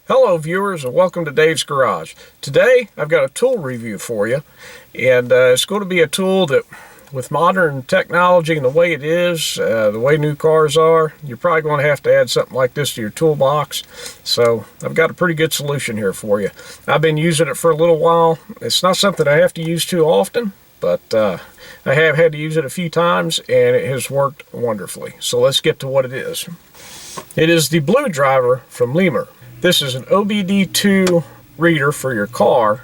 Hello viewers and welcome to Dave's Garage. Today I've got a tool review for you, and it's going to be a tool that with modern technology and the way it is, the way new cars are, you're probably going to have to add something like this to your toolbox. So I've got a pretty good solution here for you. I've been using it for a little while. It's not something I have to use too often, but I have had to use it a few times and it has worked wonderfully. So let's get to what it is. It is the BlueDriver from Lemur. This is an OBDII reader for your car.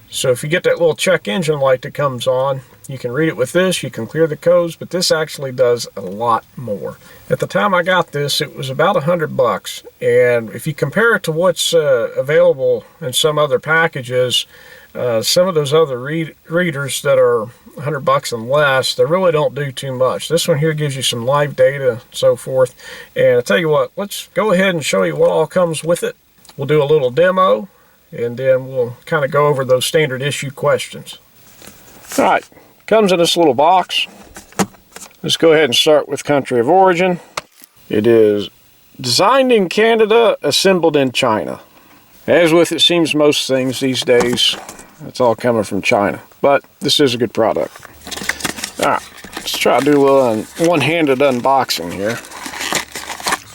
So if you get that little check engine light that comes on, you can read it with this, you can clear the codes, but this actually does a lot more. At the time I got this, it was about $100, and if you compare it to what's available in some other packages, some of those other readers that are $100 and less, they really don't do too much. This one here gives you some live data and so forth. And I'll tell you what, let's go ahead and show you what all comes with it. We'll do a little demo, and then we'll kind of go over those standard issue questions. All right, comes in this little box. Let's go ahead and start with country of origin. It is designed in Canada, assembled in China. As with it seems most things these days, it's all coming from China. But this is a good product. Alright, let's try to do a little one-handed unboxing here.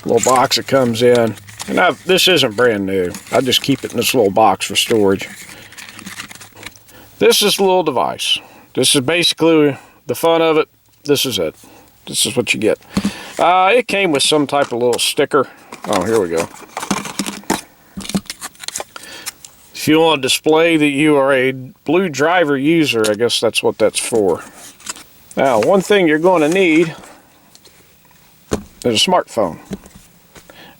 Little box that comes in. And this isn't brand new. I just keep it in this little box for storage. This is the little device. This is basically the fun of it. This is it. This is what you get. It came with some type of little sticker. Oh, here we go. If you want to display that you are a BlueDriver user, I guess that's what that's for. Now, one thing you're going to need is a smartphone.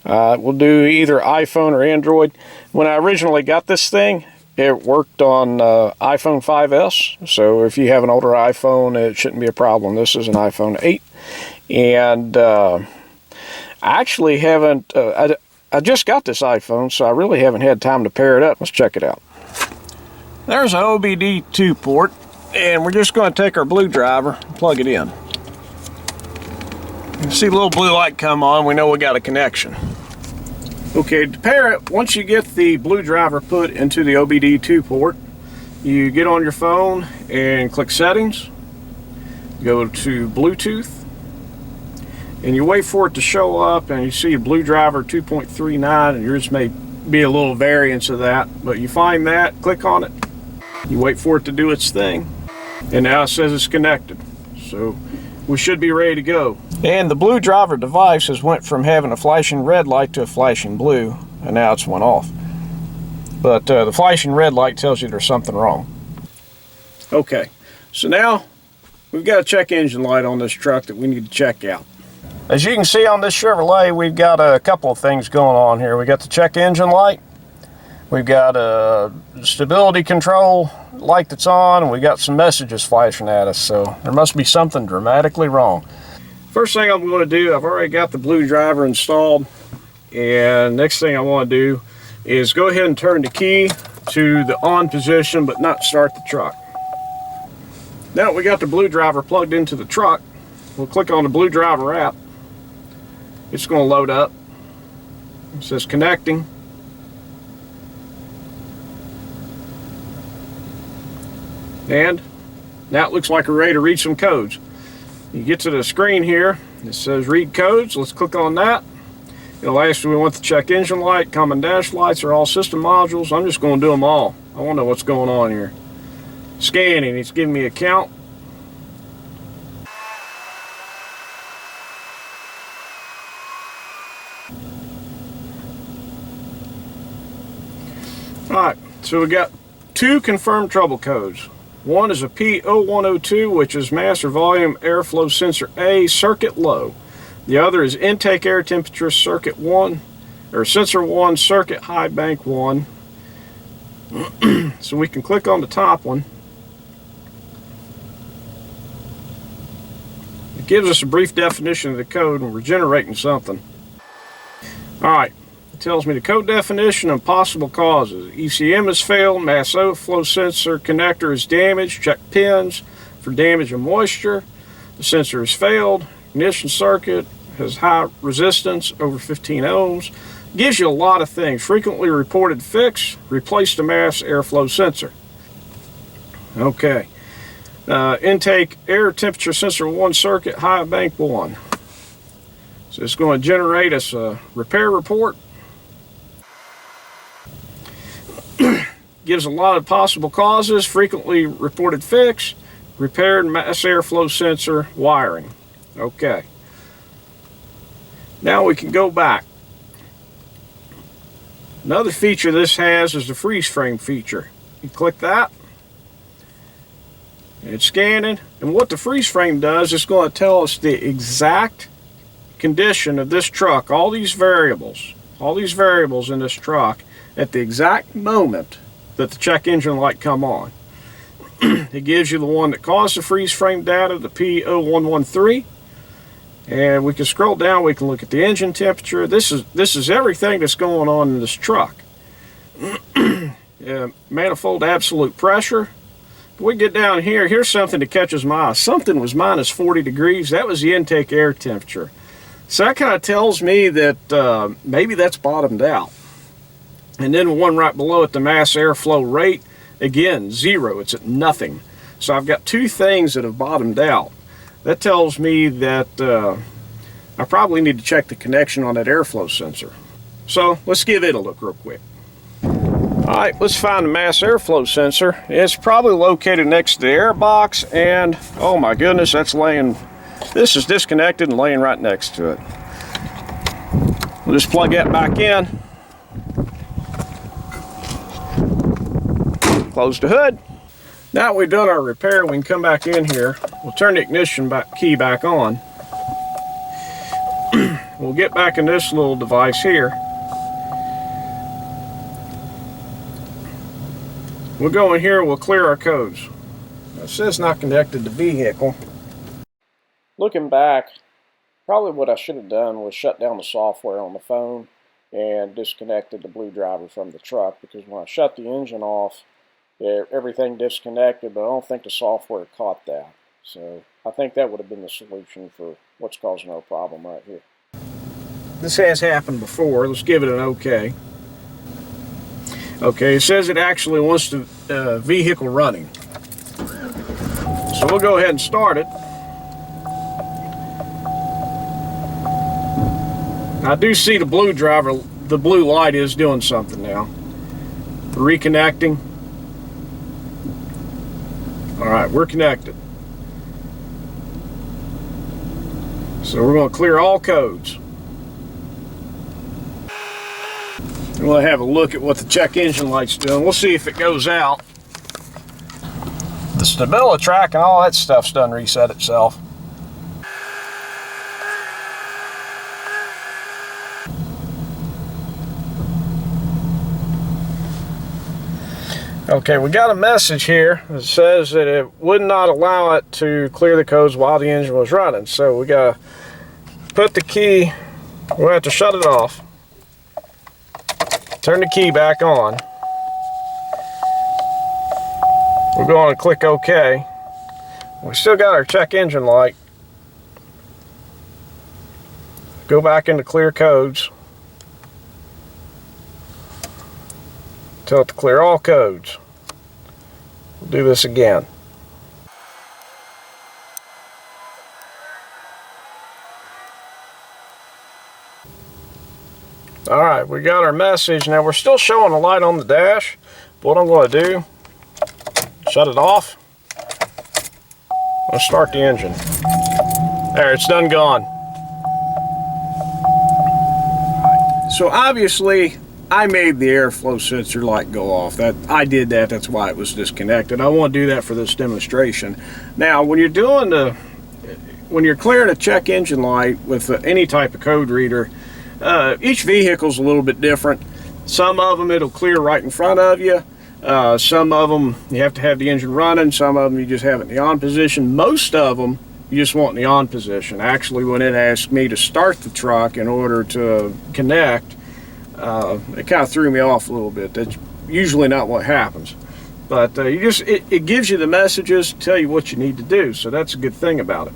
It will do either iPhone or Android. When I originally got this thing, it worked on iPhone 5S. So if you have an older iPhone, it shouldn't be a problem. This is an iPhone 8. And I actually haven't... I just got this iPhone, so I really haven't had time to pair it up. Let's check it out. There's an OBDII port, and we're just going to take our BlueDriver and plug it in. You see the little blue light come on, we know we got a connection. Okay, to pair it, once you get the BlueDriver put into the OBDII port, you get on your phone and click Settings, go to Bluetooth, and you wait for it to show up, and you see a BlueDriver 2.39, and yours may be a little variance of that, but you find that, click on it, you wait for it to do its thing, and now it says it's connected. So we should be ready to go. And the BlueDriver device has went from having a flashing red light to a flashing blue, and now it's went off. But the flashing red light tells you there's something wrong. Okay, so now we've got a check engine light on this truck that we need to check out. As you can see on this Chevrolet, we've got a couple of things going on here. We got the check engine light, we've got a stability control light that's on, and we got some messages flashing at us, so there must be something dramatically wrong. First thing I'm going to do, I've already got the BlueDriver installed, and next thing I want to do is go ahead and turn the key to the on position but not start the truck. Now that we got the BlueDriver plugged into the truck, we'll click on the BlueDriver app. It's going to load up. It says connecting. And now it looks like we're ready to read some codes. You get to the screen here, it says read codes. Let's click on that. It'll ask you, we want the check engine light, common dash lights, or all system modules. I'm just going to do them all. I want to know what's going on here. Scanning, it's giving me a count. Alright, so we got two confirmed trouble codes. One is a P0102, which is master volume airflow sensor A, circuit low. The other is intake air temperature circuit 1, or sensor 1, circuit high bank 1. So we can click on the top one. It gives us a brief definition of the code, and we're generating something. Alright. It tells me the code definition and possible causes. ECM has failed, mass overflow sensor connector is damaged, check pins for damage and moisture. The sensor has failed, ignition circuit has high resistance over 15 ohms. Gives you a lot of things. Frequently reported fix, replace the mass airflow sensor. Okay. Intake air temperature sensor 1 circuit, high bank 1. So it's going to generate us a repair report. Gives a lot of possible causes, frequently reported fix, repaired mass airflow sensor wiring. Okay. Now we can go back. Another feature this has is the freeze frame feature. You click that. It's scanning, and what the freeze frame does is going to tell us the exact condition of this truck, all these variables in this truck at the exact moment that the check engine light come on. It gives you the one that caused the freeze frame data, the P0113, and we can scroll down, we can look at the engine temperature. This is everything that's going on in this truck. Manifold absolute pressure. We get down here, here's something that catches my eye. Something was minus 40 degrees. That was the intake air temperature. So that kind of tells me that maybe that's bottomed out. And then one right below it, the mass airflow rate, again, 0. It's at nothing. So I've got 2 things that have bottomed out. That tells me that I probably need to check the connection on that airflow sensor. So let's give it a look real quick. Alright, let's find the mass airflow sensor. It's probably located next to the air box, and oh my goodness, this is disconnected and laying right next to it. We'll just plug that back in. Close the hood. Now we've done our repair, we can come back in here. We'll turn the ignition key back on. We'll get back in this little device here. We'll go in here, we'll clear our codes. It says not connected to vehicle. Looking back, probably what I should have done was shut down the software on the phone and disconnected the BlueDriver from the truck, because when I shut the engine off, everything disconnected, but I don't think the software caught that. So I think that would have been the solution for what's causing our problem right here. This has happened before. Let's give it an OK. Okay, it says it actually wants the vehicle running. So we'll go ahead and start it. I do see the BlueDriver, the blue light is doing something now. Reconnecting. Alright, we're connected. So we're going to clear all codes. We'll have a look at what the check engine light's doing. We'll see if it goes out. The stability track and all that stuff's done reset itself. Okay, we got a message here that says that it would not allow it to clear the codes while the engine was running. So we gotta put the key, we'll have to shut it off. Turn the key back on. We're going to click OK. We still got our check engine light. Go back into clear codes. Tell it to clear all codes. We'll do this again. Alright, we got our message. Now we're still showing a light on the dash. But what I'm going to do, shut it off. I'm going to start the engine. There, it's done gone. So obviously, I made the airflow sensor light go off. I did that, that's why it was disconnected. I want to do that for this demonstration. Now, when you're clearing a check engine light with any type of code reader, each vehicle's a little bit different. Some of them it'll clear right in front of you. Some of them you have to have the engine running. Some of them you just have it in the on position. Most of them you just want in the on position. Actually, when it asked me to start the truck in order to connect, it kind of threw me off a little bit. That's usually not what happens. But it gives you the messages to tell you what you need to do. So that's a good thing about it.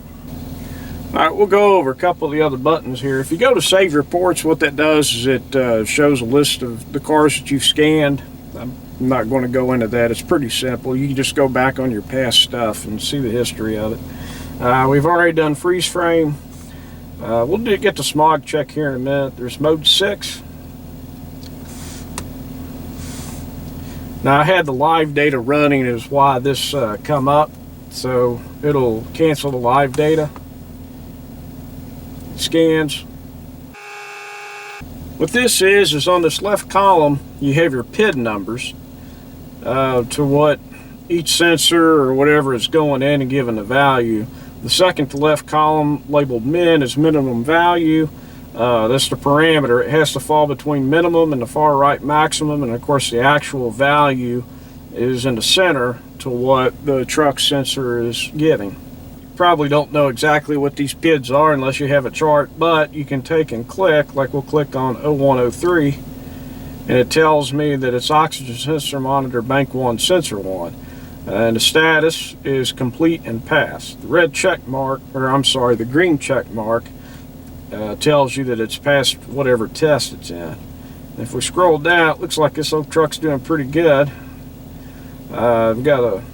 Alright, we'll go over a couple of the other buttons here. If you go to Save Reports, what that does is it shows a list of the cars that you've scanned. I'm not going to go into that. It's pretty simple. You can just go back on your past stuff and see the history of it. We've already done freeze frame. We'll get to Smog Check here in a minute. There's mode 6. Now I had the live data running is why this come up. So it'll cancel the live data. Scans. What this is on this left column you have your PID numbers to what each sensor or whatever is going in and giving a value. The second to left column labeled min is minimum value. That's the parameter. It has to fall between minimum and the far right maximum, and of course the actual value is in the center to what the truck sensor is giving. Probably don't know exactly what these PIDs are unless you have a chart, but you can take and click, like we'll click on 0103, and it tells me that it's oxygen sensor monitor bank 1 sensor 1, and the status is complete and passed. The red check mark, or I'm sorry, the green check mark tells you that it's passed whatever test it's in. And if we scroll down, it looks like this old truck's doing pretty good. I've got a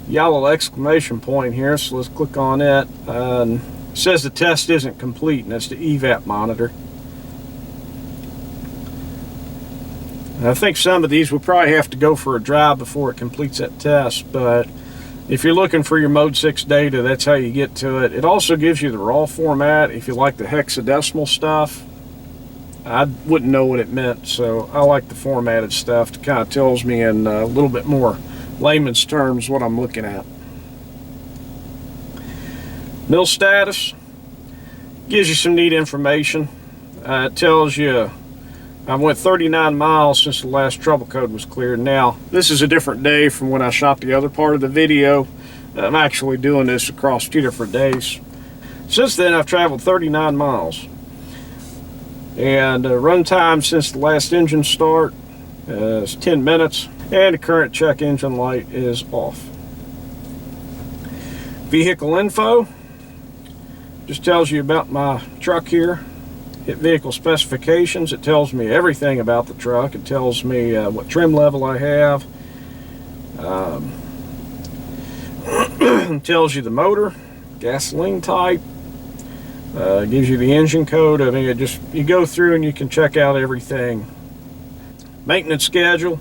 yellow exclamation point here, so let's click on it. It says the test isn't complete, and that's the EVAP monitor. And I think some of these will probably have to go for a drive before it completes that test, but if you're looking for your mode 6 data, that's how you get to it. It also gives you the raw format if you like the hexadecimal stuff. I wouldn't know what it meant, so I like the formatted stuff. It kind of tells me in a little bit more layman's terms what I'm looking at. Mill status gives you some neat information. It tells you I went 39 miles since the last trouble code was cleared. Now this is a different day from when I shot the other part of the video. I'm actually doing this across 2 different days. Since then I've traveled 39 miles, and run time since the last engine start is 10 minutes. And the current check engine light is off. Vehicle info just tells you about my truck here. Hit vehicle specifications. It tells me everything about the truck. It tells me what trim level I have. It tells you the motor, gasoline type. Gives you the engine code. I mean, you go through and you can check out everything. Maintenance schedule.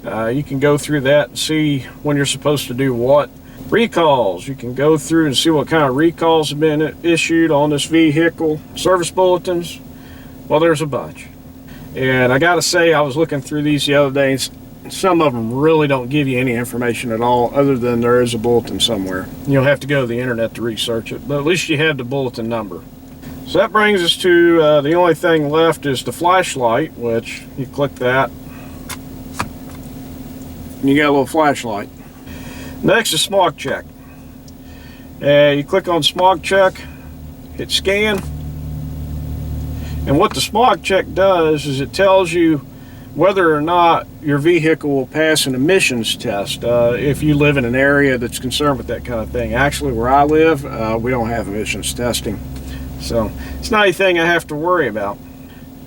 You can go through that and see when you're supposed to do what. Recalls, you can go through and see what kind of recalls have been issued on this vehicle. Service bulletins, well, there's a bunch. And I gotta say, I was looking through these the other day, and some of them really don't give you any information at all, other than there is a bulletin somewhere. You'll have to go to the internet to research it, but at least you have the bulletin number. So that brings us to the only thing left is the flashlight, which you click that, and you got a little flashlight. Next is Smog Check. You click on Smog Check, hit scan, and what the Smog Check does is it tells you whether or not your vehicle will pass an emissions test if you live in an area that's concerned with that kind of thing. Actually, where I live, we don't have emissions testing, so it's not anything I have to worry about.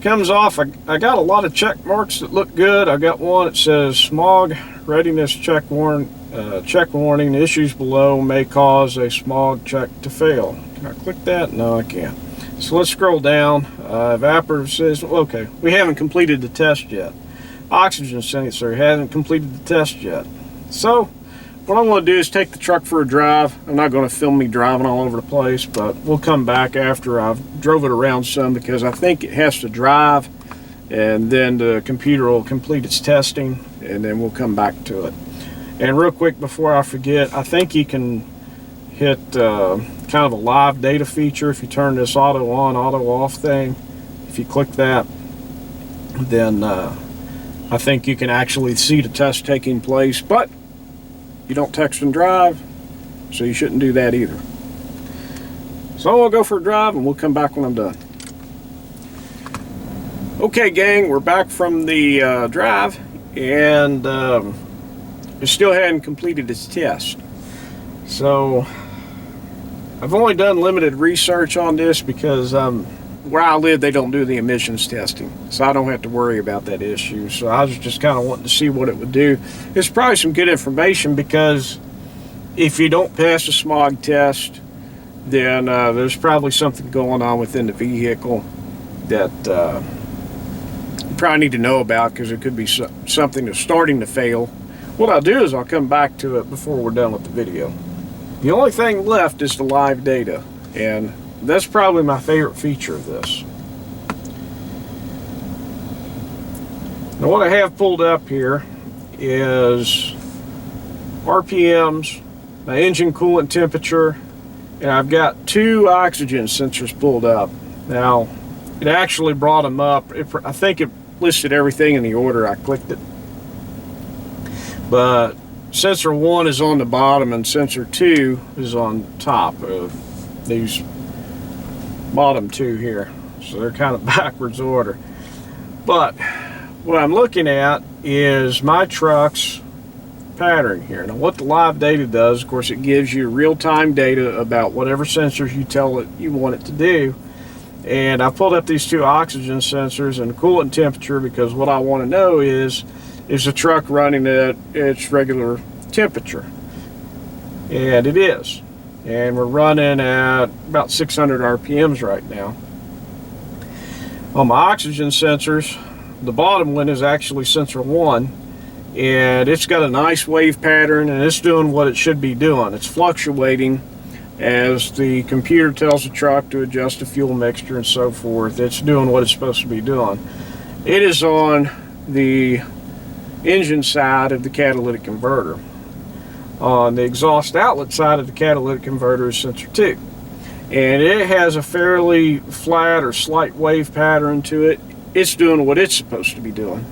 Comes off, I got a lot of check marks that look good. I got one that says smog readiness check warning, issues below may cause a smog check to fail. Can I click that? No, I can't. So let's scroll down. Evaporator says, okay, we haven't completed the test yet. Oxygen sensor hasn't completed the test yet. So what I'm going to do is take the truck for a drive. I'm not going to film me driving all over the place, but we'll come back after I've drove it around some, because I think it has to drive and then the computer will complete its testing, and then we'll come back to it. And real quick before I forget, I think you can hit kind of a live data feature if you turn this auto on, auto off thing. If you click that, then I think you can actually see the test taking place, but you don't text and drive, so you shouldn't do that either. So I'll go for a drive and we'll come back when I'm done. Okay gang, we're back from the drive, and it still hadn't completed its test. So I've only done limited research on this because where I live, they don't do the emissions testing, so I don't have to worry about that issue. So I was just kind of wanting to see what it would do. It's probably some good information, because if you don't pass the smog test, then there's probably something going on within the vehicle that you probably need to know about, because it could be something that's starting to fail. What I'll do is I'll come back to it before we're done with the video. The only thing left is the live data, and that's probably my favorite feature of this. Now what I have pulled up here is RPMs, my engine coolant temperature, and I've got 2 oxygen sensors pulled up. Now, it actually brought them up. I think it listed everything in the order I clicked it. But sensor 1 is on the bottom and sensor 2 is on top of these bottom 2 here. So they're kind of backwards order. But what I'm looking at is my truck's pattern here. Now what the live data does, of course, it gives you real-time data about whatever sensors you tell it you want it to do. And I pulled up these 2 oxygen sensors and coolant temperature, because what I want to know is the truck running at its regular temperature? And it is. And we're running at about 600 RPMs right now. On my oxygen sensors, the bottom one is actually sensor 1, and it's got a nice wave pattern, and it's doing what it should be doing. It's fluctuating as the computer tells the truck to adjust the fuel mixture and so forth. It's doing what it's supposed to be doing. It is on the engine side of the catalytic converter. On the exhaust outlet side of the catalytic converter is sensor 2. And it has a fairly flat or slight wave pattern to it. It's doing what it's supposed to be doing.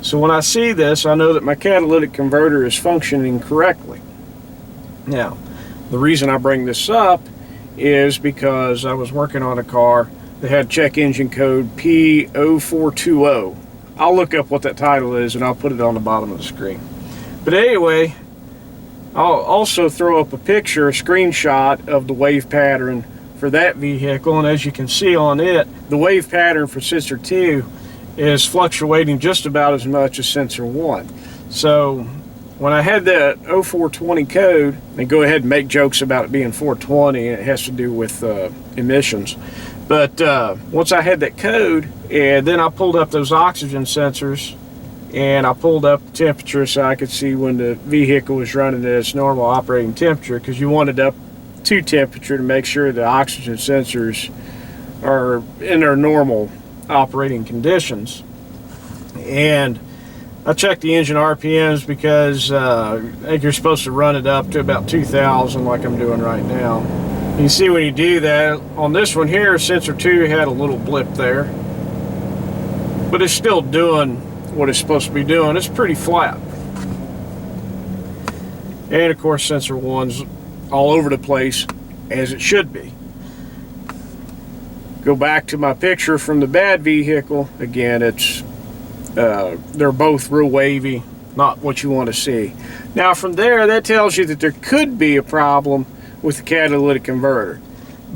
So when I see this, I know that my catalytic converter is functioning correctly. Now, the reason I bring this up is because I was working on a car that had check engine code P0420. I'll look up what that title is and I'll put it on the bottom of the screen. But anyway, I'll also throw up a picture, a screenshot of the wave pattern for that vehicle, and as you can see on it, the wave pattern for sensor 2 is fluctuating just about as much as sensor 1. So when I had that 0420 code, and go ahead and make jokes about it being 420, and it has to do with emissions. But once I had that code, and then I pulled up those oxygen sensors, and I pulled up the temperature so I could see when the vehicle was running at its normal operating temperature, because you wanted up to temperature to make sure the oxygen sensors are in their normal operating conditions. And I checked the engine RPMs because I think you're supposed to run it up to about 2,000 like I'm doing right now. You can see when you do that, on this one here, sensor 2 had a little blip there, but it's still doing what it's supposed to be doing. It's pretty flat. And of course sensor 1's all over the place, as it should be. Go back to my picture from the bad vehicle. Again, it's they're both real wavy, not what you want to see. Now from there, that tells you that there could be a problem with the catalytic converter.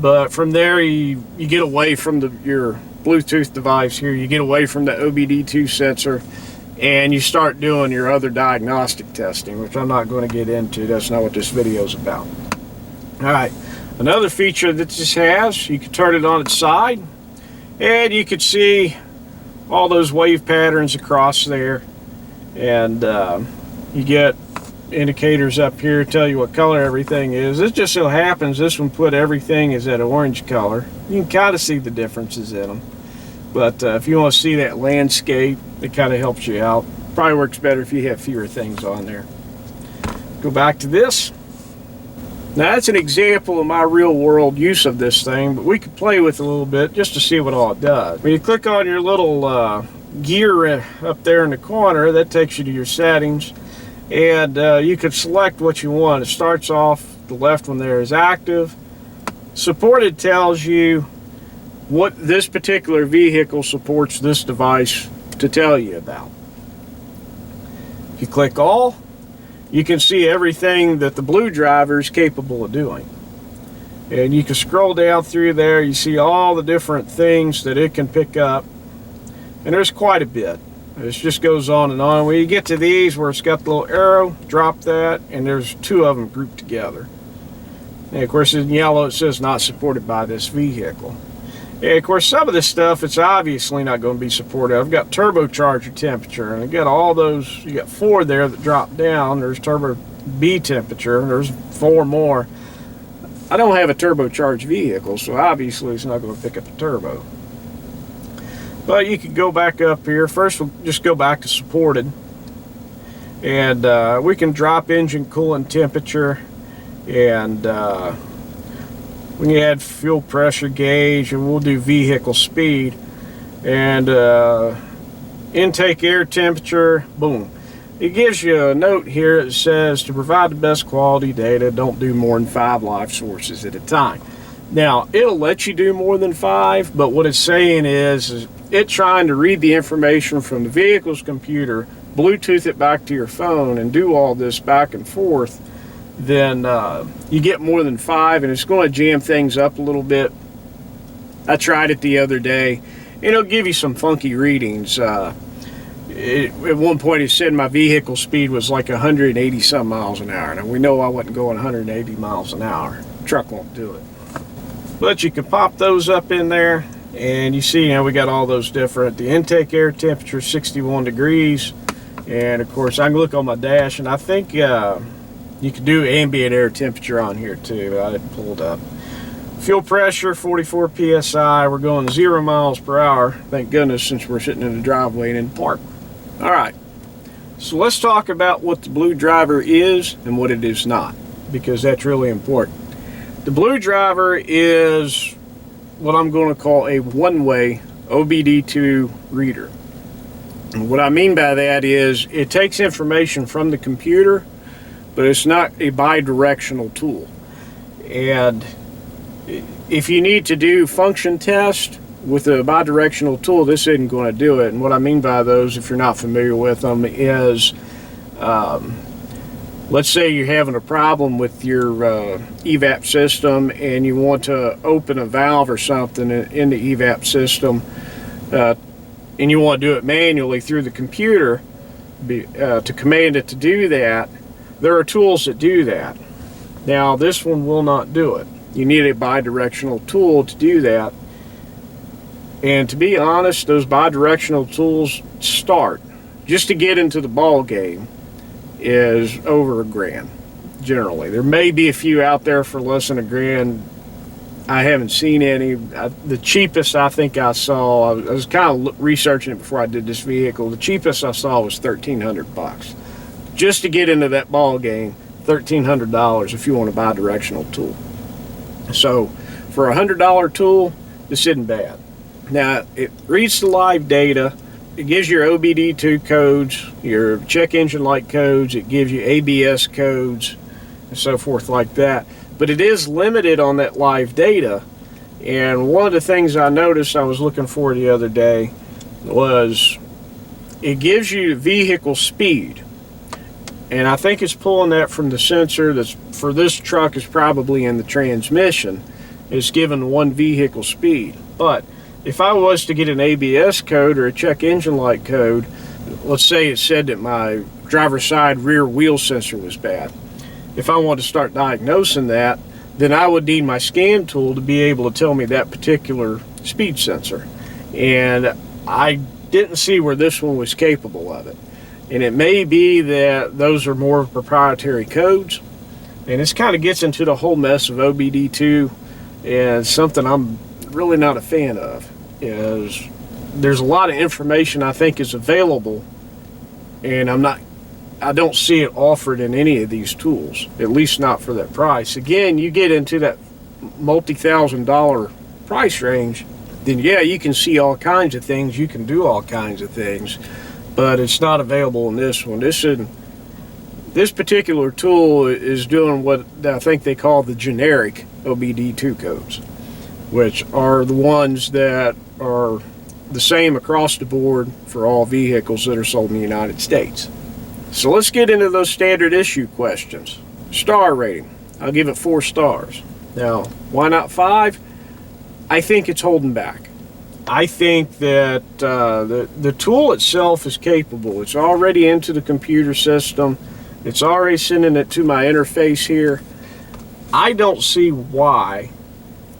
But from there, you get away from your Bluetooth device here, you get away from the OBDII sensor, and you start doing your other diagnostic testing, which I'm not going to get into. That's not what this video is about. Alright, another feature that this has, you can turn it on its side, and you can see all those wave patterns across there, and you get indicators up here to tell you what color everything is. It just so happens this one put everything is that orange color. You can kind of see the differences in them, but if you want to see that landscape, it kind of helps you out. Probably works better if you have fewer things on there. Go back to this. Now that's an example of my real world use of this thing, but we could play with it a little bit just to see what all it does. When you click on your little gear up there in the corner, that takes you to your settings, and you could select what you want. It starts off, the left one there is active. Supported tells you what this particular vehicle supports this device to tell you about. If you click all, you can see everything that the BlueDriver is capable of doing. And you can scroll down through there, you see all the different things that it can pick up. And there's quite a bit. It just goes on and on. When you get to these where it's got the little arrow, drop that, and there's two of them grouped together. And of course in yellow it says not supported by this vehicle. And of course some of this stuff it's obviously not going to be supported. I've got turbocharger temperature, and I got all those, you got 4 there that drop down. There's turbo B temperature, there's 4 more. I don't have a turbocharged vehicle, so obviously it's not going to pick up the turbo. But you could go back up here. First we'll just go back to supported, and we can drop engine coolant temperature, and we can add fuel pressure gauge, and we'll do vehicle speed, and intake air temperature. Boom. It gives you a note here that says to provide the best quality data, don't do more than 5 live sources at a time. Now it'll let you do more than 5, but what it's saying is it's trying to read the information from the vehicle's computer, Bluetooth it back to your phone, and do all this back and forth. Then you get more than 5, and it's going to jam things up a little bit. I tried it the other day, and it'll give you some funky readings. At one point it said my vehicle speed was like 180 some miles an hour. Now we know I wasn't going 180 miles an hour. The truck won't do it. But you can pop those up in there, and you see now we got all those different. The intake air temperature 61 degrees, and of course I can look on my dash, and I think you can do ambient air temperature on here too. I didn't pull it up. Fuel pressure 44 psi. We're going 0 miles per hour. Thank goodness, since we're sitting in the driveway and in the park. All right, so let's talk about what the BlueDriver is and what it is not, because that's really important. The BlueDriver is what I'm going to call a one-way OBDII reader. And what I mean by that is it takes information from the computer, but it's not a bi-directional tool. And if you need to do function test with a bi-directional tool, this isn't going to do it. And what I mean by those, if you're not familiar with them, is let's say you're having a problem with your evap system, and you want to open a valve or something in the evap system, and you want to do it manually through the computer to command it to do that. There are tools that do that. Now this one will not do it. You need a bi-directional tool to do that. And to be honest, those bi-directional tools start, just to get into the ball game, is over $1,000 generally. There may be a few out there for less than $1,000. I haven't seen any. The cheapest I think I saw, I was kind of researching it before I did this vehicle, the cheapest I saw was $1,300 just to get into that ball game. $1,300 if you want a bi-directional tool. So for a $100 tool, this isn't bad. Now it reads the live data, it gives your OBDII codes, your check engine light codes, it gives you ABS codes and so forth like that, but it is limited on that live data. And one of the things I noticed I was looking for the other day was it gives you vehicle speed, and I think it's pulling that from the sensor that's for this truck is probably in the transmission. It's given one vehicle speed. But if I was to get an ABS code or a check engine light code, let's say it said that my driver's side rear wheel sensor was bad. If I wanted to start diagnosing that, then I would need my scan tool to be able to tell me that particular speed sensor. And I didn't see where this one was capable of it. And it may be that those are more proprietary codes. And this kind of gets into the whole mess of OBDII, and something I'm really not a fan of is there's a lot of information I think is available, and I don't see it offered in any of these tools, at least not for that price. Again, you get into that multi-$1,000 price range, then yeah, you can see all kinds of things, you can do all kinds of things, but it's not available in this one. This particular tool is doing what I think they call the generic OBDII codes, which are the ones that are the same across the board for all vehicles that are sold in the United States. So let's get into those standard issue questions. Star rating, I'll give it 4 stars. Now, why not 5? I think it's holding back. I think that the tool itself is capable. It's already into the computer system. It's already sending it to my interface here. I don't see why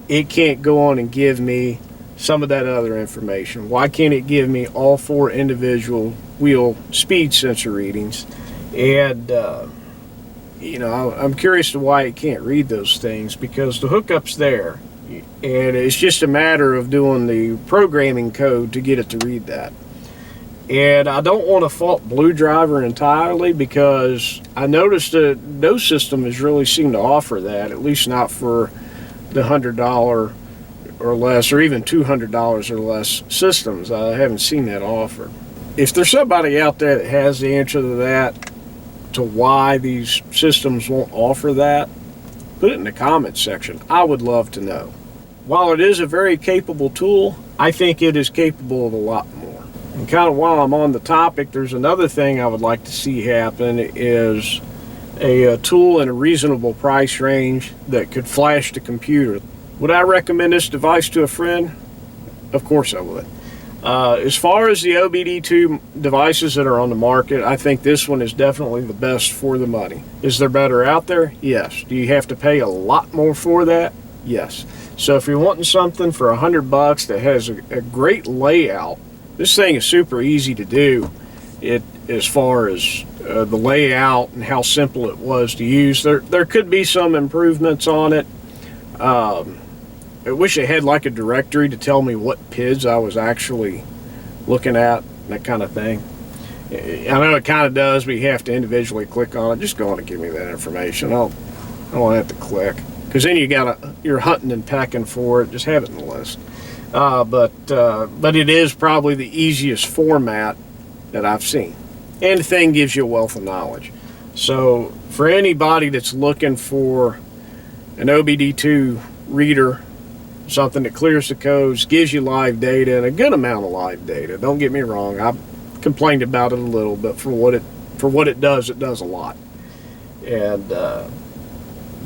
it can't go on and give me some of that other information. Why can't it give me all 4 individual wheel speed sensor readings? And you know, I'm curious to why it can't read those things, because the hookup's there, and it's just a matter of doing the programming code to get it to read that. And I don't want to fault BlueDriver entirely, because I noticed that no system has really seemed to offer that, at least not for the $100 or less, or even $200 or less systems. I haven't seen that offered. If there's somebody out there that has the answer to that, to why these systems won't offer that, put it in the comments section. I would love to know. While it is a very capable tool, I think it is capable of a lot more. And kind of while I'm on the topic, there's another thing I would like to see happen, is a tool in a reasonable price range that could flash the computer. Would I recommend this device to a friend? Of course I would. As far as the OBDII devices that are on the market, I think this one is definitely the best for the money. Is there better out there? Yes. Do you have to pay a lot more for that? Yes. So if you're wanting something for $100 that has a great layout, this thing is super easy to do. As far as the layout and how simple it was to use, there could be some improvements on it. I wish it had like a directory to tell me what PIDs I was actually looking at, that kind of thing. I know it kind of does, but you have to individually click on it. Just go on and give me that information. I don't have to click, because then you're hunting and pecking for it. Just have it in the list. But it is probably the easiest format that I've seen, and the thing gives you a wealth of knowledge. So for anybody that's looking for an OBDII reader, something that clears the codes, gives you live data, and a good amount of live data. Don't get me wrong, I've complained about it a little, but for what it does a lot. And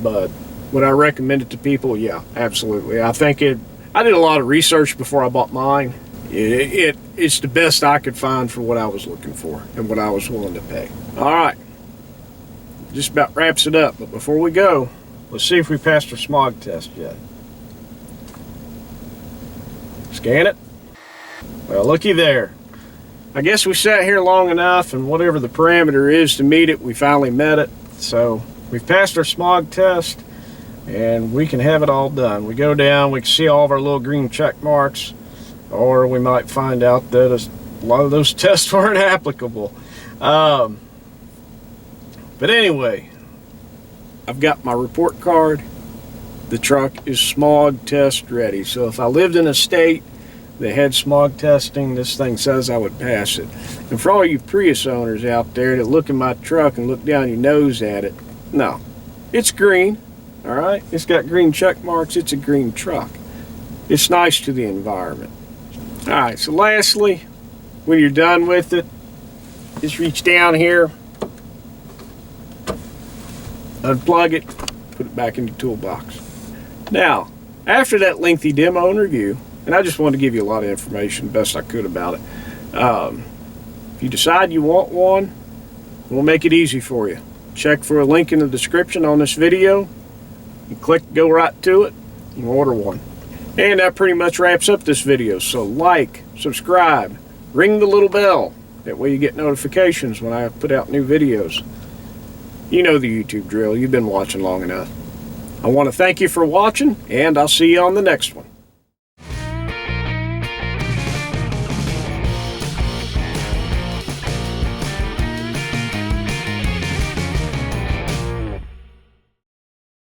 but would I recommend it to people? Yeah, absolutely. I did a lot of research before I bought mine. It's the best I could find for what I was looking for and what I was willing to pay. All right, just about wraps it up. But before we go, let's see if we passed our smog test yet. Scan it. Well, looky there. I guess we sat here long enough, and whatever the parameter is to meet it, we finally met it. So we've passed our smog test, and we can have it all done. We go down, we can see all of our little green check marks, or we might find out that a lot of those tests weren't applicable. But anyway, I've got my report card. The truck is smog test ready. So if I lived in a state that had smog testing, this thing says I would pass it. And for all you Prius owners out there that look at my truck and look down your nose at it, no, it's green. All right, it's got green check marks. It's a green truck. It's nice to the environment. All right, so lastly, when you're done with it, just reach down here, unplug it, put it back in the toolbox. Now, after that lengthy demo and review, and I just wanted to give you a lot of information, the best I could about it. If you decide you want one, we'll make it easy for you. Check for a link in the description on this video. You click, go right to it, and order one. And that pretty much wraps up this video. So like, subscribe, ring the little bell. That way you get notifications when I put out new videos. You know the YouTube drill. You've been watching long enough. I want to thank you for watching, and I'll see you on the next one.